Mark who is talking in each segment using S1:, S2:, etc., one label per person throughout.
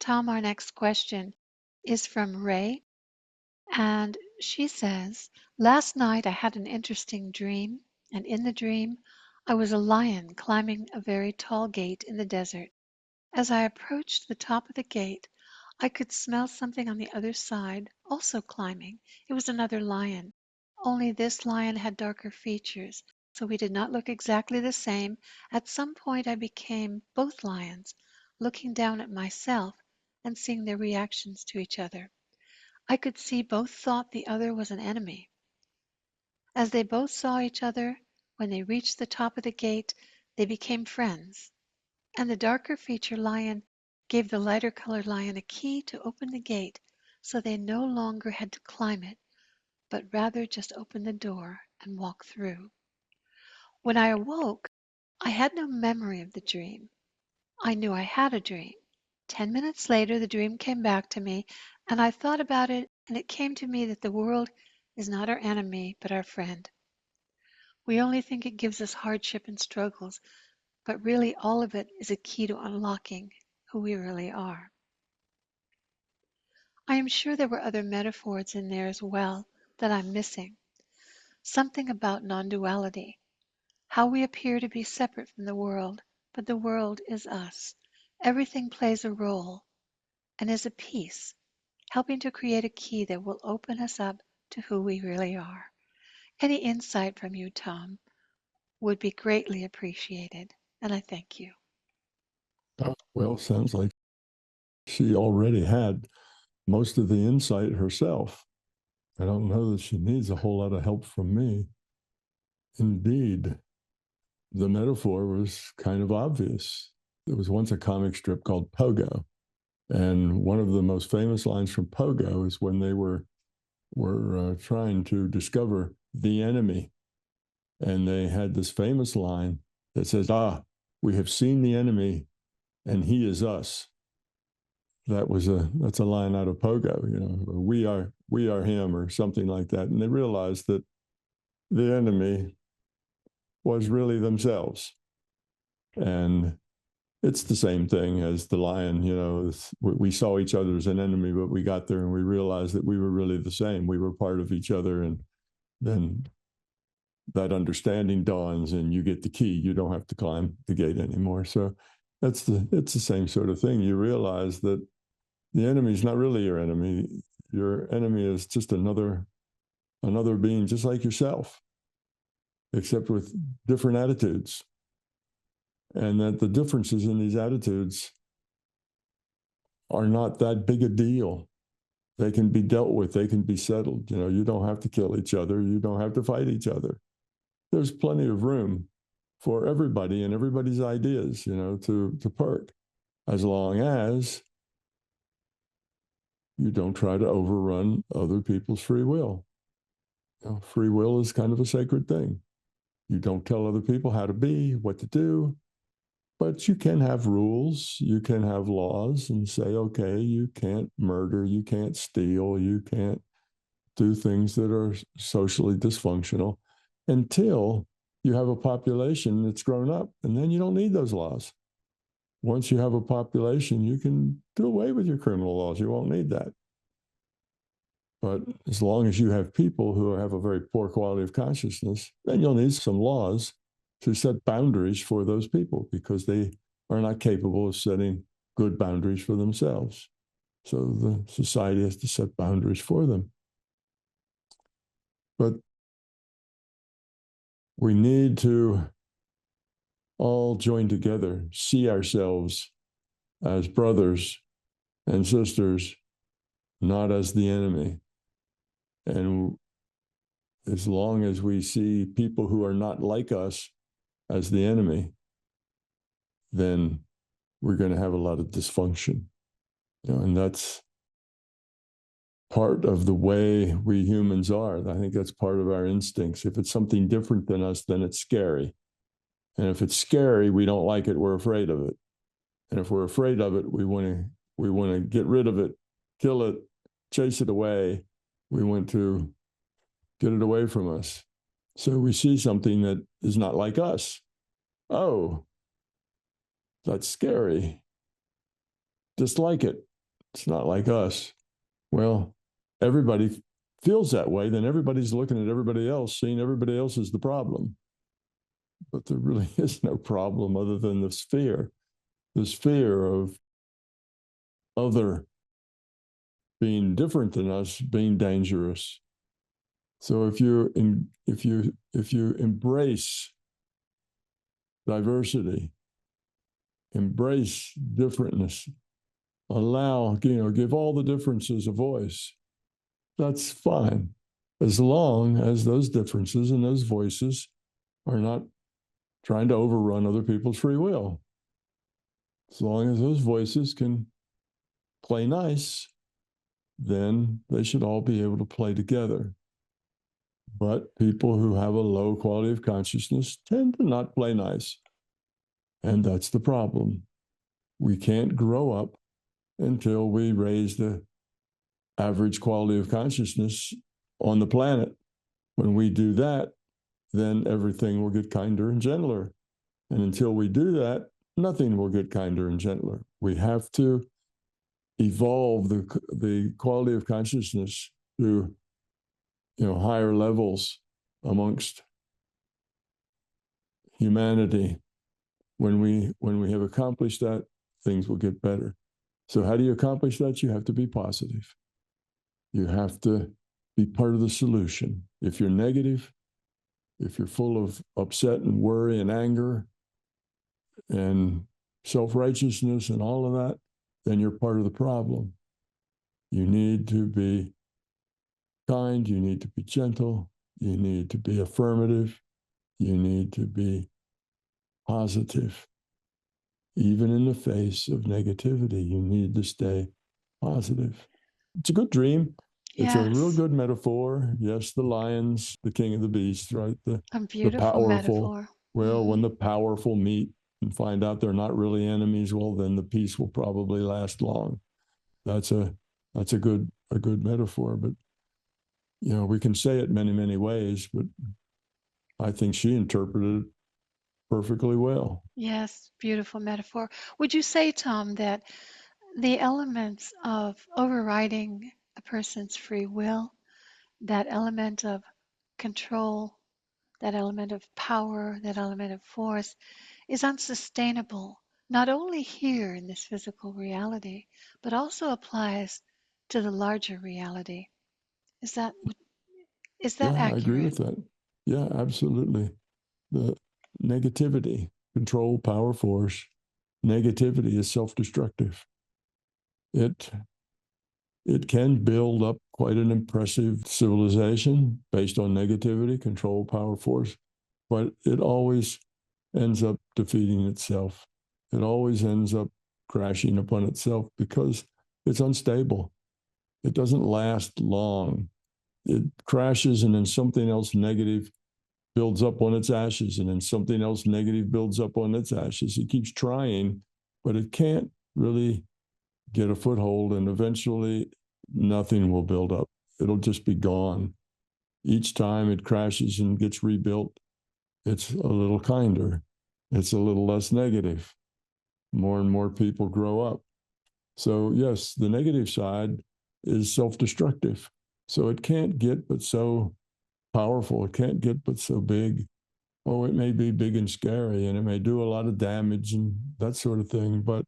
S1: Tom, our next question is from Ray, and she says, last night I had an interesting dream, and in the dream I was a lion climbing a very tall gate in the desert. As I approached the top of the gate, I could smell something on the other side also climbing. It was another lion, only this lion had darker features, so we did not look exactly the same. At some point I became both lions, looking down at myself and seeing their reactions to each other. I could see both thought the other was an enemy. As they both saw each other, when they reached the top of the gate, they became friends, and the darker featured lion gave the lighter colored lion a key to open the gate, so they no longer had to climb it, but rather just open the door and walk through. When I awoke, I had no memory of the dream. I knew I had a dream. 10 minutes later, the dream came back to me, and I thought about it, and it came to me that the world is not our enemy, but our friend. We only think it gives us hardship and struggles, but really all of it is a key to unlocking who we really are. I am sure there were other metaphors in there as well that I'm missing. Something about non-duality, how we appear to be separate from the world, but the world is us. Everything plays a role and is a piece, helping to create a key that will open us up to who we really are. Any insight from you, Tom, would be greatly appreciated, and I thank you.
S2: Oh, well, sounds like she already had most of the insight herself. I don't know that she needs a whole lot of help from me. Indeed, the metaphor was kind of obvious. There was once a comic strip called Pogo, and one of the most famous lines from Pogo is when they were trying to discover the enemy, and they had this famous line that says, "Ah, we have seen the enemy, and he is us." That's a line out of Pogo, or we are him, or something like that. And they realized that the enemy was really themselves. And it's the same thing as the lion. We saw each other as an enemy, but we got there and we realized that we were really the same. We were part of each other. And then that understanding dawns and you get the key. You don't have to climb the gate anymore. So it's the same sort of thing. You realize that the enemy is not really your enemy. Your enemy is just another being, just like yourself, except with different attitudes. And that the differences in these attitudes are not that big a deal. They can be dealt with. They can be settled. You don't have to kill each other. You don't have to fight each other. There's plenty of room for everybody and everybody's ideas, to perk, as long as you don't try to overrun other people's free will. Free will is kind of a sacred thing. You don't tell other people how to be, what to do, but you can have rules, you can have laws and say, okay, you can't murder, you can't steal, you can't do things that are socially dysfunctional until you have a population that's grown up, and then you don't need those laws. Once you have a population, you can do away with your criminal laws. You won't need that. But as long as you have people who have a very poor quality of consciousness, then you'll need some laws to set boundaries for those people because they are not capable of setting good boundaries for themselves. So the society has to set boundaries for them. But we need to all join together, see ourselves as brothers and sisters, not as the enemy. And as long as we see people who are not like us as the enemy, then we're going to have a lot of dysfunction. And that's part of the way we humans are. I think that's part of our instincts. If it's something different than us, then it's scary. And if it's scary, we don't like it, we're afraid of it. And if we're afraid of it, we want to get rid of it, kill it, chase it away. We want to get it away from us. So we see something that is not like us. Oh, that's scary. Dislike it. It's not like us. Well, everybody feels that way, then everybody's looking at everybody else, seeing everybody else as the problem. But there really is no problem other than this fear of other being different than us being dangerous. So if you embrace diversity, embrace differentness, allow, give all the differences a voice, that's fine, as long as those differences and those voices are not trying to overrun other people's free will. As long as those voices can play nice, then they should all be able to play together. But people who have a low quality of consciousness tend to not play nice. And that's the problem. We can't grow up until we raise the average quality of consciousness on the planet. When we do that, then everything will get kinder and gentler. And until we do that, nothing will get kinder and gentler. We have to evolve the quality of consciousness to higher levels amongst humanity. When we have accomplished that, things will get better. So how do you accomplish that? You have to be positive. You have to be part of the solution. If you're negative, if you're full of upset and worry and anger and self-righteousness and all of that, then you're part of the problem. You need to be kind, you need to be gentle, you need to be affirmative, you need to be positive. Even in the face of negativity, you need to stay positive. It's a good dream. It's a real
S1: Yes,
S2: good metaphor. Yes, the lion's the king of the beast, right?
S1: a
S2: The
S1: beautiful
S2: powerful.
S1: metaphor.
S2: Well, when
S1: Hmm.
S2: the powerful meet and find out they're not really enemies, well, then the peace will probably last long. That's a good metaphor. But we can say it many, many ways, but I think she interpreted it perfectly well.
S1: Yes, beautiful metaphor. Would you say, Tom, that the elements of overriding a person's free will, that element of control, that element of power, that element of force, is unsustainable, not only here in this physical reality, but also applies to the larger reality? Is that is that
S2: Yeah, I agree
S1: accurate?
S2: with that. Yeah, absolutely. The negativity, control, power, force, negativity is self-destructive. It it can build up quite an impressive civilization based on negativity, control, power, force, but it always ends up defeating itself. It always ends up crashing upon itself because it's unstable. It doesn't last long. It crashes and then something else negative builds up on its ashes, and then something else negative builds up on its ashes. It keeps trying, but it can't really get a foothold, and eventually nothing will build up. It'll just be gone. Each time it crashes and gets rebuilt, it's a little kinder. It's a little less negative. More and more people grow up. So, yes, the negative side is self destructive. So it can't get but so powerful. It can't get but so big. Oh, it may be big and scary and it may do a lot of damage and that sort of thing. But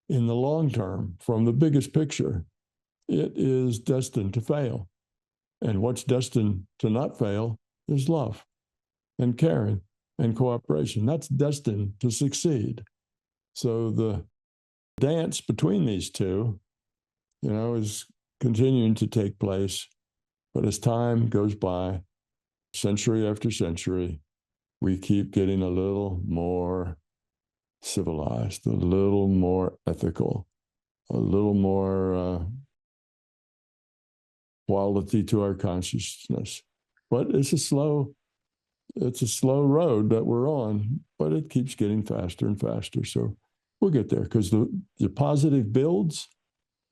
S2: in the long term, from the biggest picture, it is destined to fail. And what's destined to not fail is love and caring and cooperation. That's destined to succeed. So the dance between these two, is continuing to take place. But as time goes by, century after century, we keep getting a little more civilized, a little more ethical, a little more quality to our consciousness. But it's a slow road that we're on, but it keeps getting faster and faster. So we'll get there because the positive builds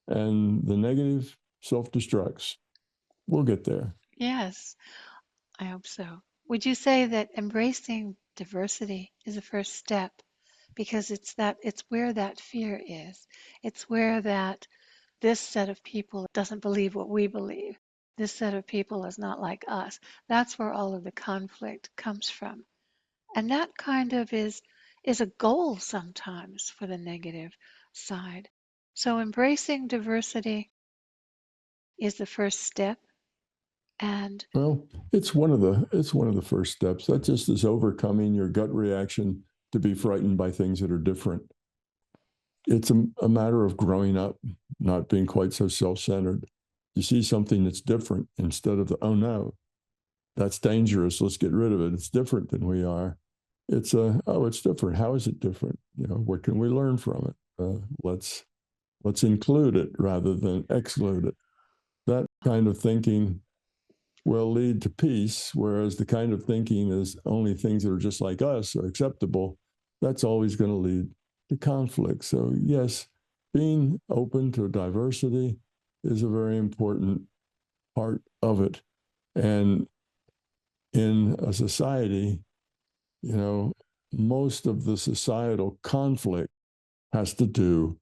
S2: and the negative self-destructs. We'll get there.
S1: Yes, I hope so. Would you say that embracing diversity is a first step? Because it's where that fear is. It's where that this set of people doesn't believe what we believe. This set of people is not like us. That's where all of the conflict comes from. And that kind of is a goal sometimes for the negative side. So embracing diversity is the first step. And
S2: Well, it's one of the first steps. That just is overcoming your gut reaction to be frightened by things that are different. It's a matter of growing up, not being quite so self-centered. You see something that's different instead of the, oh no, that's dangerous. Let's get rid of it. It's different than we are. It's oh, it's different. How is it different? What can we learn from it? Let's include it rather than exclude it. That kind of thinking will lead to peace, whereas the kind of thinking is only things that are just like us are acceptable. That's always going to lead to conflict. So yes, being open to diversity is a very important part of it. And in a society, most of the societal conflict has to do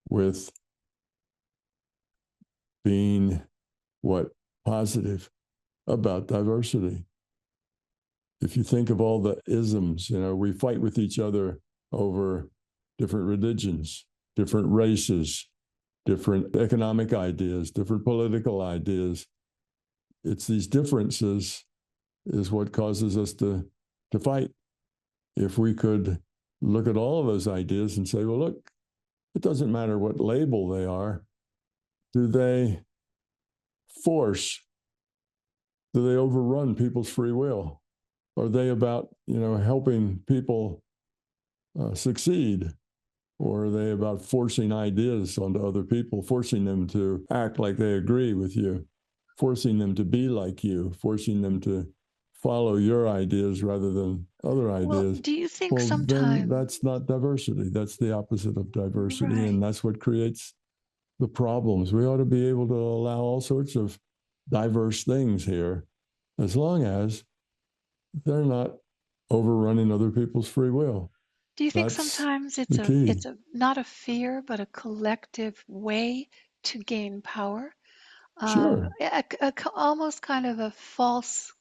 S2: with being positive about diversity. If you think of all the isms, we fight with each other over different religions, different races, different economic ideas, different political ideas. It's these differences is what causes us to fight. If we could look at all of those ideas and say, well, look, it doesn't matter what label they are. Do they overrun people's free will? Are they about, helping people succeed? Or are they about forcing ideas onto other people, forcing them to act like they agree with you, forcing them to be like you, forcing them to follow your ideas rather than other
S1: well,
S2: ideas?
S1: do you think
S2: Well, then
S1: sometimes,
S2: that's not diversity. That's the opposite of diversity.
S1: right?
S2: And that's what creates the problems. We ought to be able to allow all sorts of diverse things here, as long as they're not overrunning other people's free will.
S1: Do you think
S2: That's
S1: sometimes
S2: the key.
S1: it's a not a fear, but a collective way to gain power?
S2: Sure.
S1: Almost kind of a false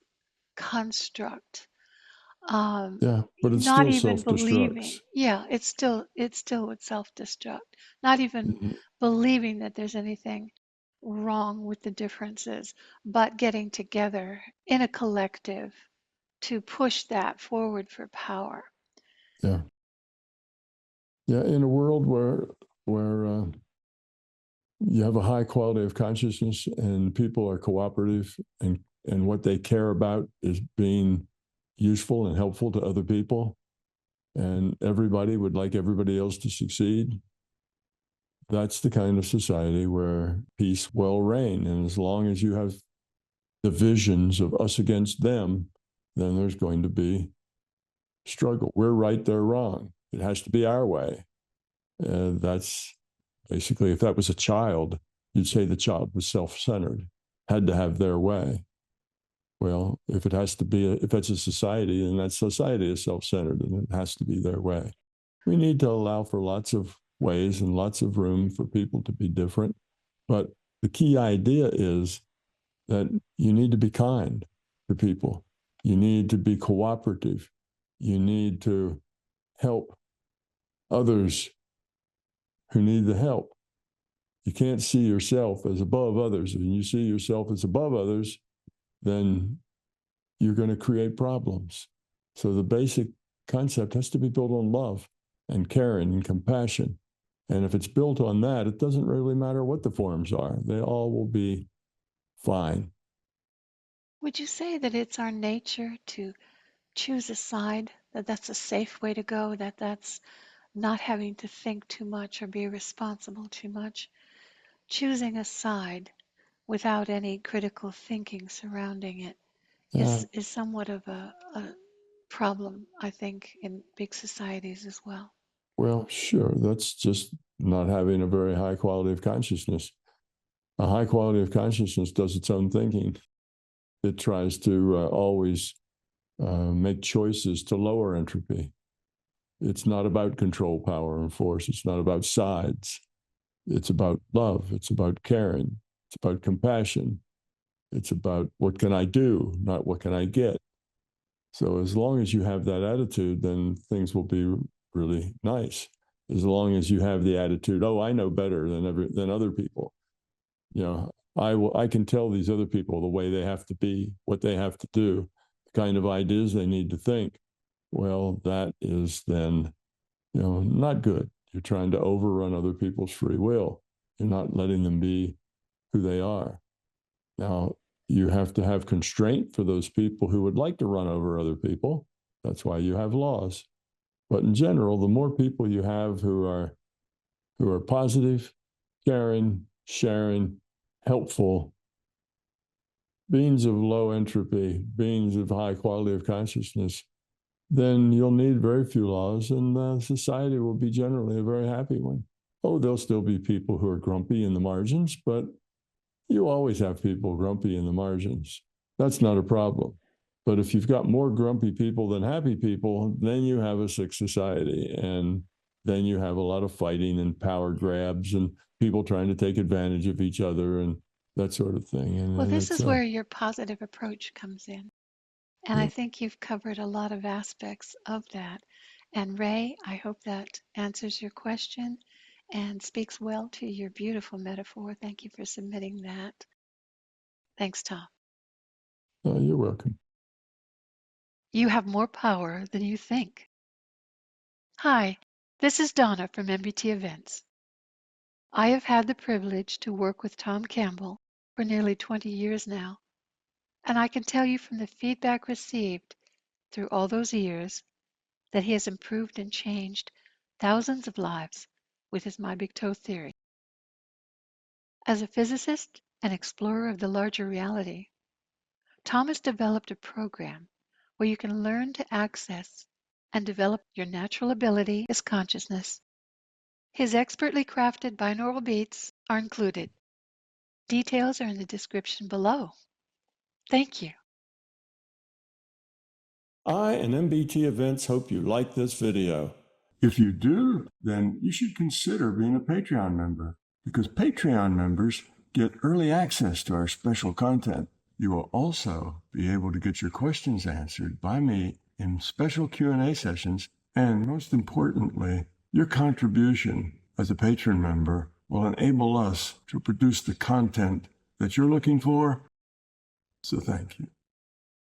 S1: construct.
S2: Yeah, but it
S1: Not
S2: still
S1: even
S2: self-destructs.
S1: believing. Yeah, it's still would self-destruct. Not even
S2: Mhm.
S1: believing that there's anything wrong with the differences, but getting together in a collective to push that forward for power.
S2: Yeah, yeah. In a world where you have a high quality of consciousness and people are cooperative and what they care about is being useful and helpful to other people, and everybody would like everybody else to succeed. That's the kind of society where peace will reign. And as long as you have divisions of us against them, then there's going to be struggle. We're right, they're wrong. It has to be our way. That's basically, if that was a child, you'd say the child was self-centered, had to have their way. Well, if it's a society, then that society is self-centered and it has to be their way. We need to allow for lots of ways and lots of room for people to be different. But the key idea is that you need to be kind to people. You need to be cooperative. You need to help others who need the help. You can't see yourself as above others. When you see yourself as above others, then you're going to create problems. So the basic concept has to be built on love and caring and compassion. And if it's built on that, it doesn't really matter what the forms are. They all will be fine.
S1: Would you say that it's our nature to choose a side, that that's a safe way to go, that that's not having to think too much or be responsible too much? Choosing a side without any critical thinking surrounding it
S2: Uh,
S1: is somewhat of a problem, I think, in big societies as well.
S2: well, sure. That's just not having a very high quality of consciousness. A high quality of consciousness does its own thinking. It tries to always make choices to lower entropy. It's not about control, power, and force. It's not about sides. It's about love. It's about caring. It's about compassion. It's about what can I do, not what can I get. So as long as you have that attitude, then things will be really nice. As long as you have the attitude, oh, I know better than other people. You know, I can tell these other people the way they have to be, what they have to do, the kind of ideas they need to think. Well, that is then, not good. You're trying to overrun other people's free will. You're not letting them be who they are. Now, you have to have constraint for those people who would like to run over other people. That's why you have laws. But in general, the more people you have who are positive, caring, sharing, helpful, beings of low entropy, beings of high quality of consciousness, then you'll need very few laws, and society will be generally a very happy one. Oh, there'll still be people who are grumpy in the margins, but you always have people grumpy in the margins. That's not a problem. But if you've got more grumpy people than happy people, then you have a sick society. And then you have a lot of fighting and power grabs and people trying to take advantage of each other and that sort of thing. And
S1: Well, this is where your positive approach comes in. And
S2: yeah.
S1: I think you've covered a lot of aspects of that. And Ray, I hope that answers your question and speaks well to your beautiful metaphor. Thank you for submitting that. Thanks, Tom.
S2: You're welcome.
S1: You have more power than you think. Hi, this is Donna from MBT Events. I have had the privilege to work with Tom Campbell for nearly 20 years now, and I can tell you from the feedback received through all those years that he has improved and changed thousands of lives with his My Big Toe theory. As a physicist and explorer of the larger reality, Tom has developed a program where you can learn to access and develop your natural ability as consciousness. His expertly crafted binaural beats are included. Details are in the description below. Thank you.
S2: I and MBT Events hope you like this video. If you do, then you should consider being a Patreon member, because Patreon members get early access to our special content. You will also be able to get your questions answered by me in special Q&A sessions, and most importantly, your contribution as a patron member will enable us to produce the content that you're looking for. So thank you.